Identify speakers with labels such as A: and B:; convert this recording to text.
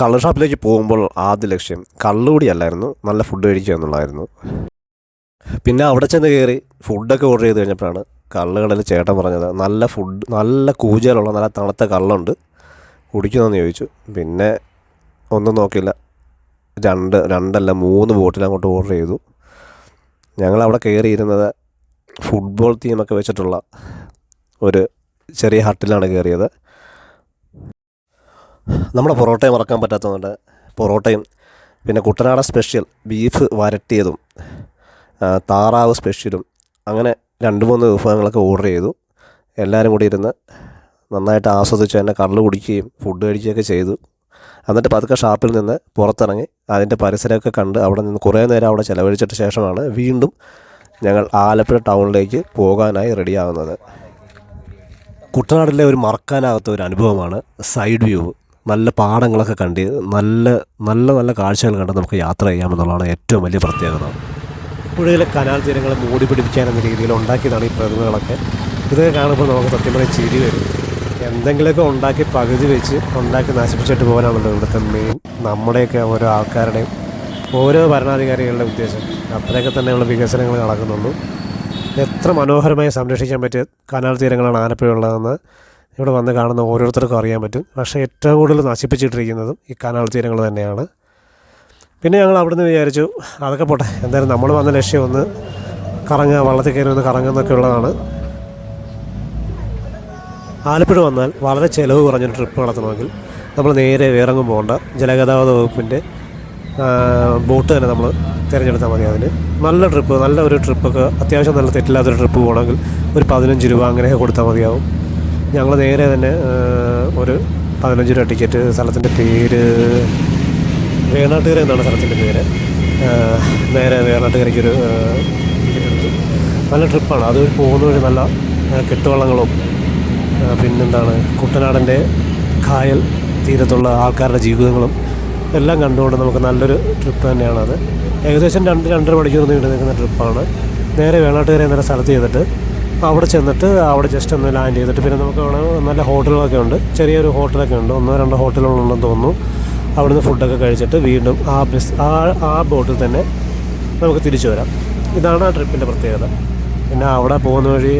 A: കള്ള് ഷാപ്പിലേക്ക് പോകുമ്പോൾ ആദ്യ ലക്ഷ്യം കള്ളുകൂടിയല്ലായിരുന്നു, നല്ല ഫുഡ് കഴിക്കുക എന്നുള്ളതായിരുന്നു. പിന്നെ അവിടെ ചെന്ന് കയറി ഫുഡൊക്കെ ഓർഡർ ചെയ്ത് കഴിഞ്ഞപ്പോഴാണ് കള്ളുകളിൽ ചേട്ടൻ പറഞ്ഞത് നല്ല ഫുഡ്, നല്ല കൂജലുള്ള നല്ല തണുത്ത കള്ളുണ്ട്, കുടിക്കുമെന്ന് ചോദിച്ചു. പിന്നെ ഒന്നും നോക്കില്ല, രണ്ടല്ല 3 ബോട്ടിൽ അങ്ങോട്ട് ഓർഡർ ചെയ്തു. ഞങ്ങളവിടെ കയറിയിരുന്നത് ഫുട്ബോൾ തീമൊക്കെ വെച്ചിട്ടുള്ള ഒരു ചെറിയ ഹട്ടിലാണ് കയറിയത്. നമ്മുടെ പൊറോട്ടയും മറക്കാൻ പറ്റാത്തതുകൊണ്ട് പൊറോട്ടയും പിന്നെ കുട്ടനാടൻ സ്പെഷ്യൽ ബീഫ് വരട്ടിയതും താറാവ് സ്പെഷ്യലും അങ്ങനെ 2-3 വിഭവങ്ങളൊക്കെ ഓർഡർ ചെയ്തു. എല്ലാവരും കൂടി ഇരുന്ന് നന്നായിട്ട് ആസ്വദിച്ച് തന്നെ കള്ള് കുടിക്കുകയും ഫുഡ് കഴിക്കുകയൊക്കെ ചെയ്തു. എന്നിട്ട് പതുക്കെ ഷാപ്പിൽ നിന്ന് പുറത്തിറങ്ങി അതിൻ്റെ പരിസരമൊക്കെ കണ്ട് അവിടെ നിന്ന് കുറേ നേരം അവിടെ ചിലവഴിച്ചിട്ട് ശേഷമാണ് വീണ്ടും ഞങ്ങൾ ആലപ്പുഴ ടൗണിലേക്ക് പോകാനായി റെഡിയാകുന്നത്. കുട്ടനാടിലെ ഒരു മറക്കാനാകാത്ത ഒരു അനുഭവമാണ് സൈഡ് വ്യൂ. നല്ല പാടങ്ങളൊക്കെ കണ്ട് നല്ല നല്ല നല്ല കാഴ്ചകൾ കണ്ട് നമുക്ക് യാത്ര ചെയ്യാമെന്നുള്ളതാണ് ഏറ്റവും വലിയ പ്രത്യേകത. പുഴയിലെ കനാൽ തീരങ്ങളെ മൂടി പിടിപ്പിക്കാനെന്ന രീതിയിൽ ഉണ്ടാക്കിയതാണ് ഈ പ്രതിമകളൊക്കെ. ഇതൊക്കെ കാണുമ്പോൾ നമുക്ക് സത്യം പറഞ്ഞാൽ ചിരി വരും. എന്തെങ്കിലുമൊക്കെ ഉണ്ടാക്കി പകുതി വെച്ച് ഉണ്ടാക്കി നശിപ്പിച്ചിട്ട് പോകാനാണല്ലോ ഇവിടുത്തെ മെയിൻ, നമ്മുടെയൊക്കെ ഓരോ ആൾക്കാരുടെയും ഓരോ ഭരണാധികാരികളുടെ ഉദ്ദേശം. അത്രയൊക്കെ തന്നെയുള്ള വികസനങ്ങൾ നടക്കുന്നുള്ളൂ. എത്ര മനോഹരമായി സംരക്ഷിക്കാൻ പറ്റിയ കനാൽ തീരങ്ങളാണ് ആലപ്പുഴ ഉള്ളതെന്ന് ഇവിടെ വന്ന് കാണുന്ന ഓരോരുത്തർക്കും അറിയാൻ പറ്റും. പക്ഷേ ഏറ്റവും കൂടുതൽ നശിപ്പിച്ചിട്ടിരിക്കുന്നതും ഈ കനാൽ തീരങ്ങൾ തന്നെയാണ്. പിന്നെ ഞങ്ങൾ അവിടുന്ന് വിചാരിച്ചു അതൊക്കെ പോട്ടെ, എന്തായാലും നമ്മൾ വന്ന ലക്ഷ്യം ഒന്ന് കറങ്ങുക, വള്ളത്തിൽ കയറി ഒന്ന് കറങ്ങുന്നൊക്കെ ഉള്ളതാണ്. ആലപ്പുഴ വന്നാൽ വളരെ ചിലവ് കുറഞ്ഞൊരു ട്രിപ്പ് നടത്തണമെങ്കിൽ നമ്മൾ നേരെ വേറെങ്ങും പോകേണ്ട, ജലഗതാഗത വകുപ്പിൻ്റെ ബോട്ട് തന്നെ നമ്മൾ തിരഞ്ഞെടുത്താൽ മതി. അതിന് നല്ല ട്രിപ്പ്, നല്ല ഒരു ട്രിപ്പൊക്കെ അത്യാവശ്യം നല്ല തെറ്റില്ലാത്തൊരു ട്രിപ്പ് പോകണമെങ്കിൽ ഒരു 15 രൂപ അങ്ങനെയൊക്കെ കൊടുത്താൽ മതിയാവും. ഞങ്ങൾ നേരെ തന്നെ ഒരു 15 രൂപ ടിക്കറ്റ്, സ്ഥലത്തിൻ്റെ പേര് വേണാട്ടുകര എന്നാണ് സ്ഥലത്തിൻ്റെ പേര്, നേരെ വേണാട്ടുകരയ്ക്കൊരു ടിക്കറ്റ് എടുത്തു. നല്ല ട്രിപ്പാണ് അത്. പോകുന്ന വഴി നല്ല കെട്ടുവള്ളങ്ങളും പിന്നെന്താണ് കുട്ടനാടിൻ്റെ കായൽ തീരത്തുള്ള ആൾക്കാരുടെ ജീവിതങ്ങളും എല്ലാം കണ്ടുകൊണ്ട് നമുക്ക് നല്ലൊരു ട്രിപ്പ് തന്നെയാണത്. ഏകദേശം 2-2.5 മണിക്കൂർ നീണ്ടു നിൽക്കുന്ന ട്രിപ്പാണ്. നേരെ വേണാട്ടുകര എന്ന സ്ഥലത്ത് ചെയ്തിട്ട് അവിടെ ചെന്നിട്ട് അവിടെ ജസ്റ്റ് ഒന്ന് ലാൻഡ് ചെയ്തിട്ട് പിന്നെ നമുക്ക് അവിടെ നല്ല ഹോട്ടലുകളൊക്കെ ഉണ്ട്, ചെറിയൊരു ഹോട്ടലൊക്കെ ഉണ്ട്, 1-2 ഹോട്ടലുകളുണ്ടെന്ന് തോന്നുന്നു. അവിടുന്ന് ഫുഡൊക്കെ കഴിച്ചിട്ട് വീണ്ടും ആ ബോട്ടിൽ തന്നെ നമുക്ക് തിരിച്ചു വരാം. ഇതാണ് ആ ട്രിപ്പിൻ്റെ പ്രത്യേകത. പിന്നെ അവിടെ പോകുന്ന വഴി